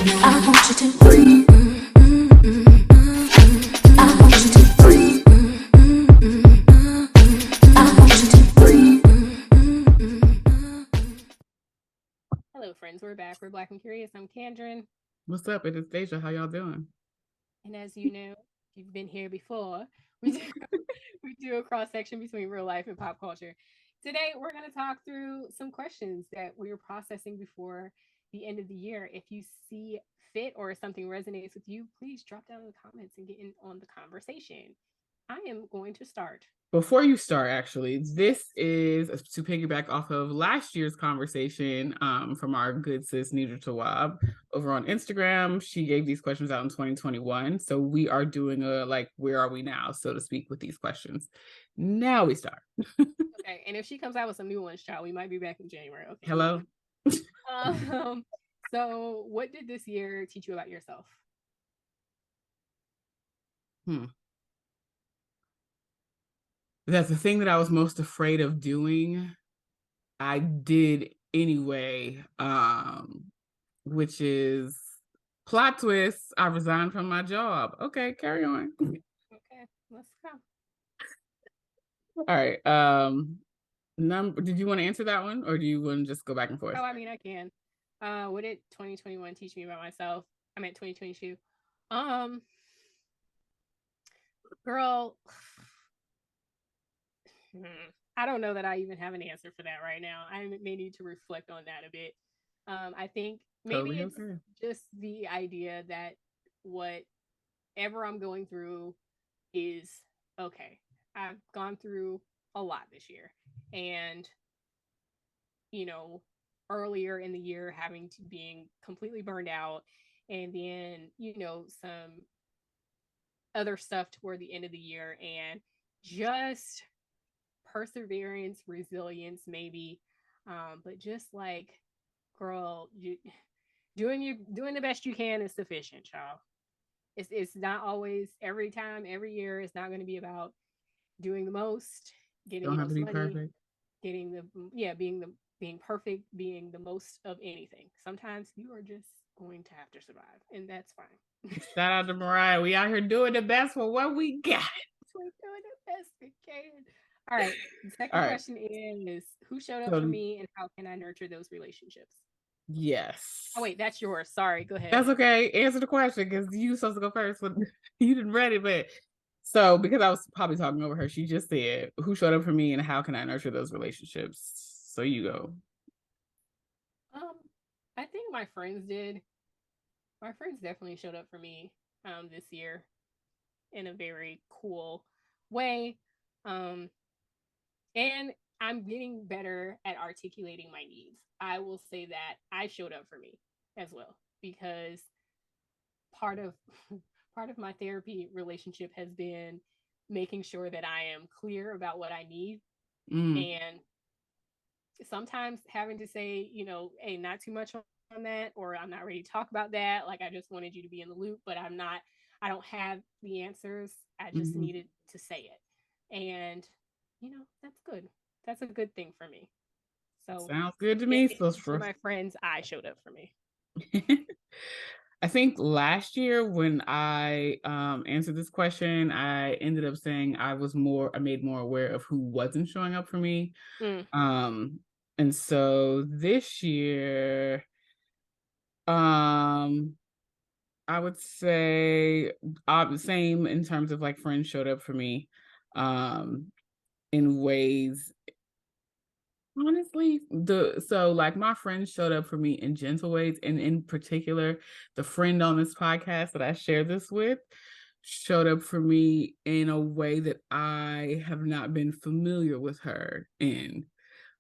I want you to breathe. I want you to breathe. I want you to breathe. Hello, friends. We're back. We're Black and Curious. I'm Kandron. What's up? It is Dehjai. How y'all doing? And as you know, if you've been here before, we do, we do a cross section between real life and pop culture. Today, we're going to talk through some questions that we were processing before the end of the year. If you see fit or something resonates with you, please drop down in the comments and get in on the conversation. I am going to start. Before you start, actually, this is to piggyback off of last year's conversation from our good sis Nedra Tawwab over on Instagram. She gave these questions out in 2021. So we are doing a where are we now, so to speak, with these questions. Now we start. Okay. And if she comes out with some new ones, child, we might be back in January. Okay. Hello. Um, so what did this year teach you about yourself? That's the thing that I was most afraid of doing. I did anyway, which is plot twist. I resigned from my job. Okay, carry on. Okay, let's go. All right. Did you want to answer that one, or do you want to just go back and forth? Oh, I mean, I can. What did 2021 teach me about myself? I meant 2022. Girl, I don't know that I even have an answer for that right now. I may need to reflect on that a bit. I think maybe Totally it's okay. just the idea that whatever I'm going through is okay. I've gone through a lot this year, and you know, earlier in the year having to being completely burned out, and then some other stuff toward the end of the year, and just perseverance, resilience, maybe, but just like, girl, doing the best you can is sufficient, child. It's not always every time, every year. It's not going to be about doing the most, getting Don't the have to most be money, perfect. getting being perfect, being the most of anything. Sometimes you are just going to have to survive, and that's fine. Shout out to Mariah. We out here doing the best for what we got. We're doing the best we can. All right. The All second right. question is, who showed up for So me, and how can I nurture those relationships? yes. Oh wait, that's yours. Sorry. Go ahead. That's okay. Answer the question because you supposed to go first. But you didn't read it, but so because I was probably talking over her, she just said, "Who showed up for me, and how can I nurture those relationships?" So you go. Um, I think my friends did. My friends definitely showed up for me this year in a very cool way. Um, and I'm getting better at articulating my needs. I will say that I showed up for me as well, because part of part of my therapy relationship has been making sure that I am clear about what I need, Mm. and sometimes having to say, hey, not too much on that, or I'm not ready to talk about that. Like, I just wanted you to be in the loop, but I don't have the answers. I just Mm-hmm. needed to say it. And, that's good. That's a good thing for me. So, Sounds good to in me. So addition to my friends, I showed up for me. I think last year when I answered this question, I ended up saying I made more aware of who wasn't showing up for me. Mm. And so this year, um, I would say the same in terms of like friends showed up for me in ways. Honestly, like my friends showed up for me in gentle ways, and in particular, the friend on this podcast that I share this with showed up for me in a way that I have not been familiar with her in.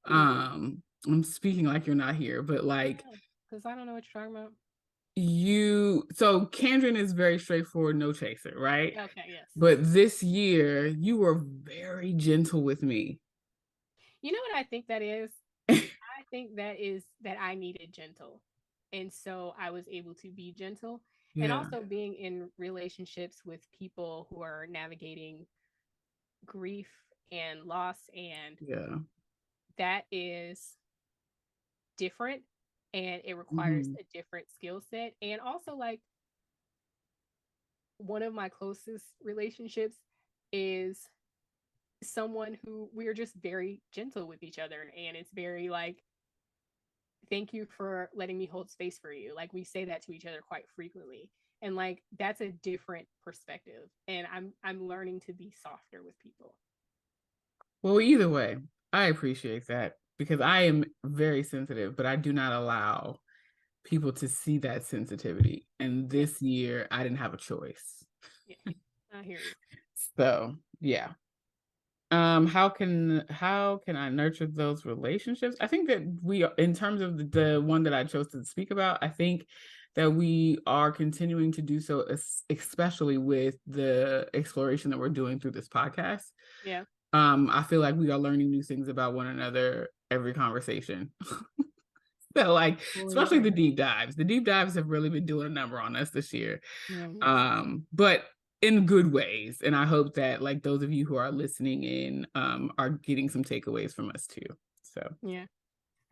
I'm speaking like you're not here, but like because I don't know what you're talking about. so Kandron is very straightforward, no chaser, right? Okay, yes. But this year you were very gentle with me. You know what I think that is? I think that is that I needed gentle. And so I was able to be gentle. And Yeah. also being in relationships with people who are navigating grief and loss, and Yeah. that is different and it requires a different skill set. And also, like, one of my closest relationships is someone who we're just very gentle with each other, and it's very like, thank you for letting me hold space for you. Like, we say that to each other quite frequently, and like that's a different perspective, and I'm learning to be softer with people. Well, either way, I appreciate that because I am very sensitive, but I do not allow people to see that sensitivity. And Yeah, this year, I didn't have a choice. yeah, I hear you. So, yeah. How can I nurture those relationships? I think that we, in terms of the one that I chose to speak about, I think that we are continuing to do so, especially with the exploration that we're doing through this podcast. Yeah, I feel like we are learning new things about one another every conversation. So, like, fully especially the agree. deep dives. The deep dives have really been doing a number on us this year. Yeah, yes. But in good ways. And I hope that, like, those of you who are listening in are getting some takeaways from us too. So, Yeah.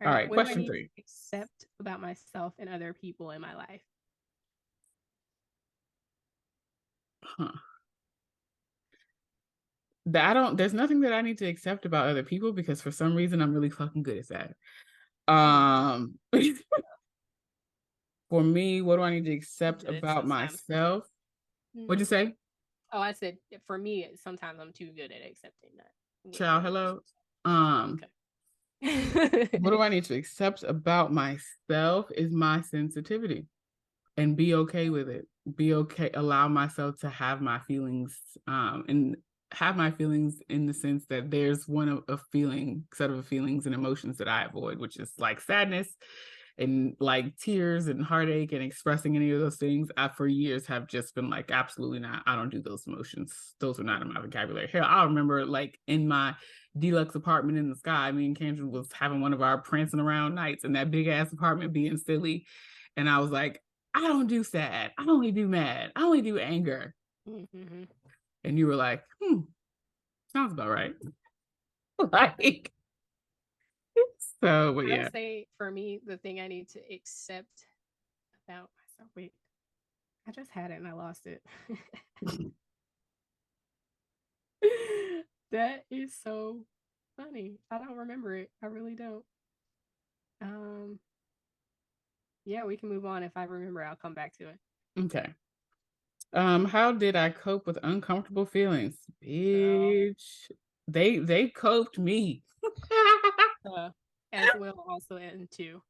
All all right. right, What do I question need to 3. accept about myself and other people in my life? Huh. There's nothing that I need to accept about other people because for some reason I'm really fucking good at that. Mm, For me, what do I need to I'm accept good at about sometimes. myself? What'd Hmm. you say? Oh, I said for me, sometimes I'm too good at accepting that. Ciao, Other hello. people's. What Okay. do I need to accept about myself is my sensitivity and be okay with it. Be okay, allow myself to have my feelings, and have my feelings in the sense that there's one of a feeling, set of feelings and emotions that I avoid, which is like sadness and like tears and heartache, and expressing any of those things. I for years have just been like, absolutely not. I don't do those emotions. Those are not in my vocabulary. Hell, I remember like in my deluxe apartment in the sky, me and Kandron was having one of our prancing around nights in that big ass apartment being silly. And I was like, I don't do sad. I only do mad. I only do anger. Mm-hmm. And you were like, sounds about right. Like, so, but I'll yeah. say for me, the thing I need to accept about myself. Wait, I just had it and I lost it. That is so funny. I don't remember it. I really don't. Um, yeah, we can move on. If I remember, I'll come back to it. Okay. How did I cope with uncomfortable feelings? Girl, Bitch. They coped me. uh, as well, also and too.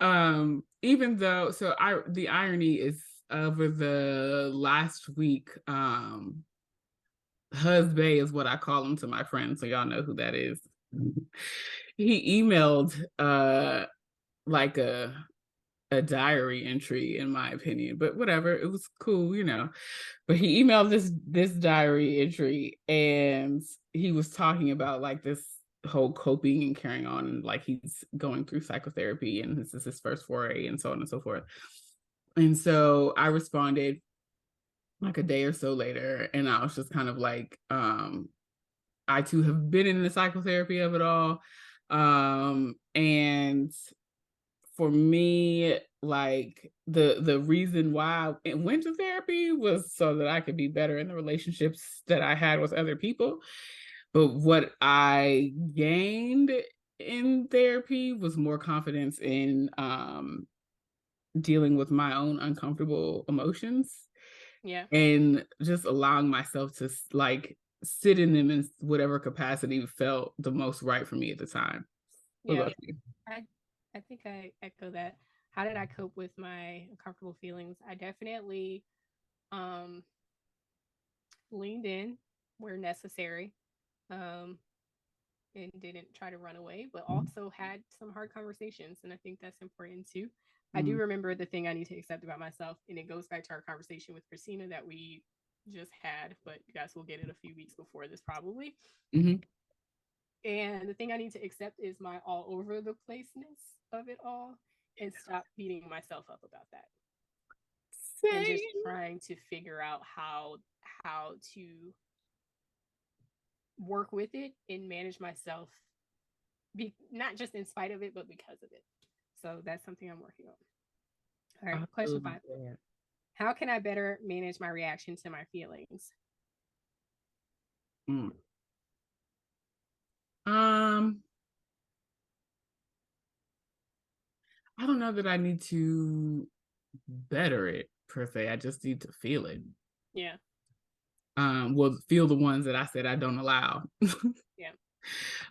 Um, Even though the irony is over the last week, husband is what I call him to my friends, so y'all know who that is. He emailed like a diary entry, in my opinion, but whatever, it was cool, you know. But he emailed this diary entry, and he was talking about like this whole coping and carrying on, and like he's going through psychotherapy, and this is his first foray, and so on and so forth. And so I responded like a day or so later, and I was just kind of like, I too have been in the psychotherapy of it all. And for me, like the reason why I went to therapy was so that I could be better in the relationships that I had with other people. But what I gained in therapy was more confidence in dealing with my own uncomfortable emotions yeah, and just allowing myself to like sit in them in whatever capacity felt the most right for me at the time. What yeah. about you? I I think I echo that. How did I cope with my uncomfortable feelings? I definitely um leaned in where necessary. Um and didn't try to run away, but also had some hard conversations. And I think that's important too. I do Mm-hmm. remember the thing I need to accept about myself, and it goes back to our conversation with Christina that we just had, but you guys will get it a few weeks before this probably. Mm-hmm. And the thing I need to accept is my all over the placeness of it all, and stop beating myself up about that, and just Same. trying to figure out how to work with it and manage myself, not just in spite of it but because of it. So that's something I'm working on. All right, I question feel 5. that. How can I better manage my reaction to my feelings? Mm. Um, I don't know that I need to better it per se. I just need to feel it. Yeah. Well, feel the ones that I said I don't allow. Yeah.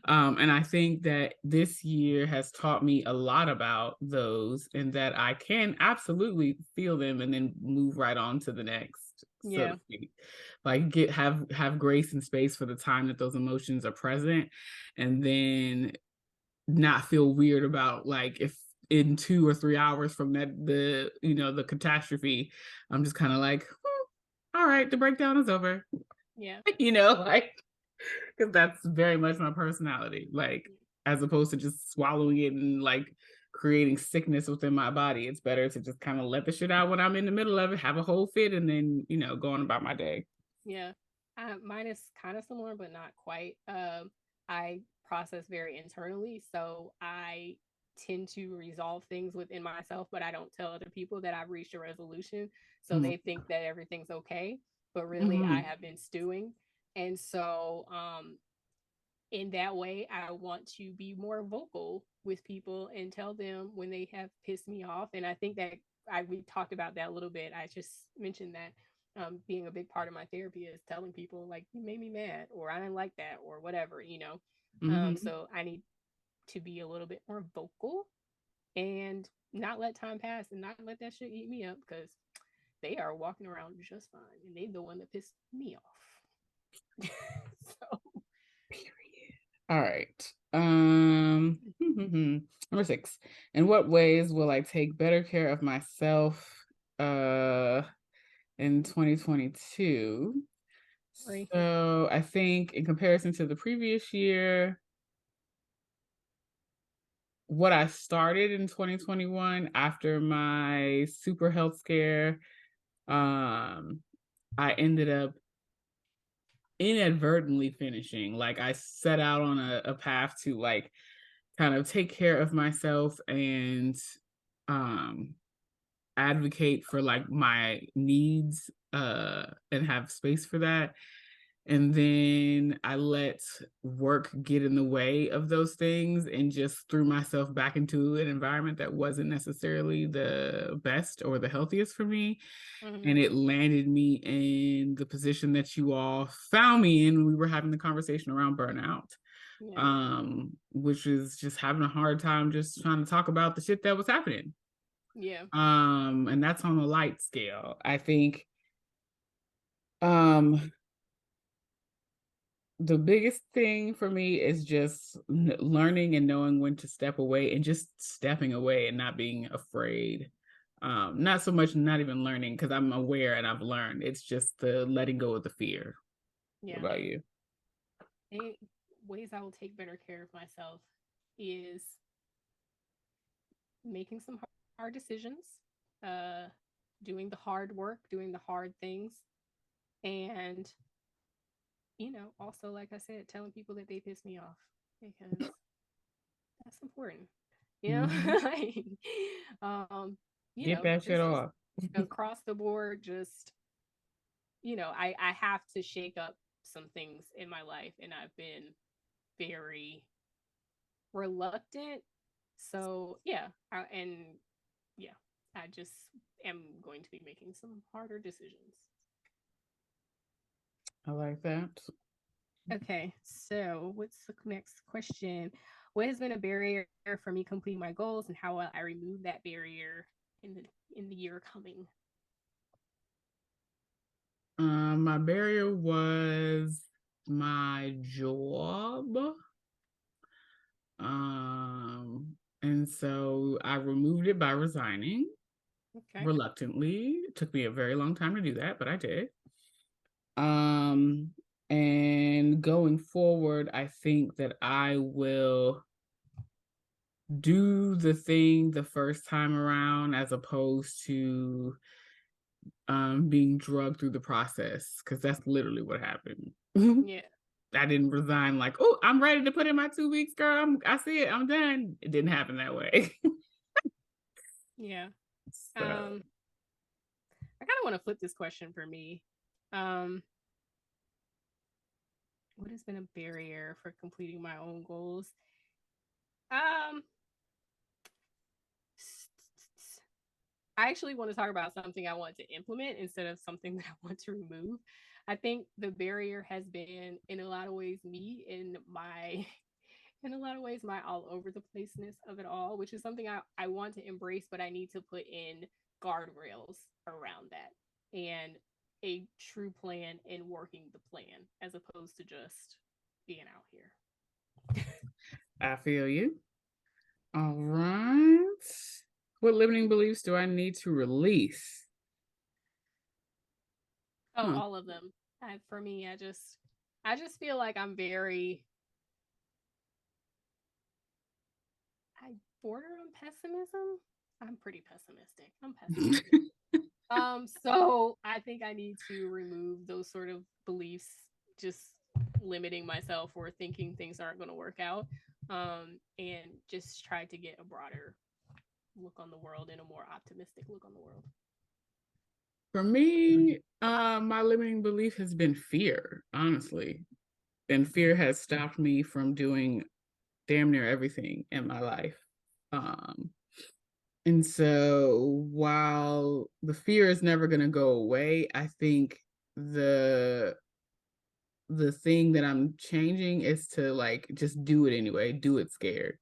And I think that this year has taught me a lot about those, and that I can absolutely feel them and then move right on to the next, so Yeah. to speak. Like have grace and space for the time that those emotions are present, and then not feel weird about like if in 2 or 3 hours from the catastrophe, I'm just kind of like, all right, the breakdown is over. Yeah. Like, because that's very much my personality. Like, as opposed to just swallowing it and like creating sickness within my body, it's better to just kind of let the shit out when I'm in the middle of it, have a whole fit, and then go on about my day. Yeah. Mine is kind of similar, but not quite. I process very internally, so I tend to resolve things within myself, but I don't tell other people that I've reached a resolution. So Mm-hmm. they think that everything's okay, but really I Mm-hmm. have been stewing. And so, in that way, I want to be more vocal with people and tell them when they have pissed me off. And I think that we talked about that a little bit. I just mentioned that being a big part of my therapy is telling people like you made me mad or I didn't like that or whatever. Mm-hmm. So I need to be a little bit more vocal and not let time pass and not let that shit eat me up because they are walking around just fine and they the one that pissed me off. So All right. Number 6. In what ways will I take better care of myself in 2022? Three. So I think in comparison to the previous year, what I started in 2021 after my super health scare, I ended up inadvertently finishing. Like I set out on a path to like kind of take care of myself and um advocate for like my needs and have space for that, and then I let work get in the way of those things and just threw myself back into an environment that wasn't necessarily the best or the healthiest for me. Mm-hmm. And it landed me in the position that you all found me in when we were having the conversation around burnout, Yeah. which is just having a hard time just trying to talk about the shit that was happening. Yeah. And that's on a light scale. I think um the biggest thing for me is just learning and knowing when to step away and just stepping away and not being afraid. Not so much not even learning because I'm aware and I've learned. It's just the letting go of the fear. What Yeah. about you? Any ways I will take better care of myself is making some hard decisions, uh, doing the hard work, doing the hard things, and also like I said, telling people that they piss me off because that's important. You know, Mm-hmm. like, um, Get that shit just off. across the board, just I have to shake up some things in my life, and I've been very reluctant. So yeah, and yeah, I just am going to be making some harder decisions. I like that. Okay, so what's the next question? What has been a barrier for me completing my goals, and how will I remove that barrier in the year coming? My barrier was my job. And so I removed it by resigning Okay. reluctantly. It took me a very long time to do that, but I did. Um, and going forward, I think that I will do the thing the first time around as opposed to being drugged through the process, because that's literally what happened. Yeah. I didn't resign like, oh, I'm ready to put in my 2 weeks, girl. I see it. I'm done. It didn't happen that way. Yeah. So I kind of want to flip this question for me. Um, what has been a barrier for completing my own goals? Um, I actually want to talk about something I want to implement instead of something that I want to remove. I think the barrier has been, in a lot of ways, me in my, in a lot of ways, my all over the placeness of it all, which is something I want to embrace, but I need to put in guardrails around that and a true plan and working the plan as opposed to just being out here. I feel you. All right. What limiting beliefs do I need to release? Oh, Huh. all of them. For me, I just feel like I'm very, I border on pessimism. I'm pretty pessimistic. I'm pessimistic. So I think I need to remove those sort of beliefs, just limiting myself or thinking things aren't going to work out, and just try to get a broader look on the world and a more optimistic look on the world. For me, my limiting belief has been fear, honestly. And fear has stopped me from doing damn near everything in my life. Um, and so while the fear is never gonna go away, I think the the thing that I'm changing is to like just do it anyway, do it scared.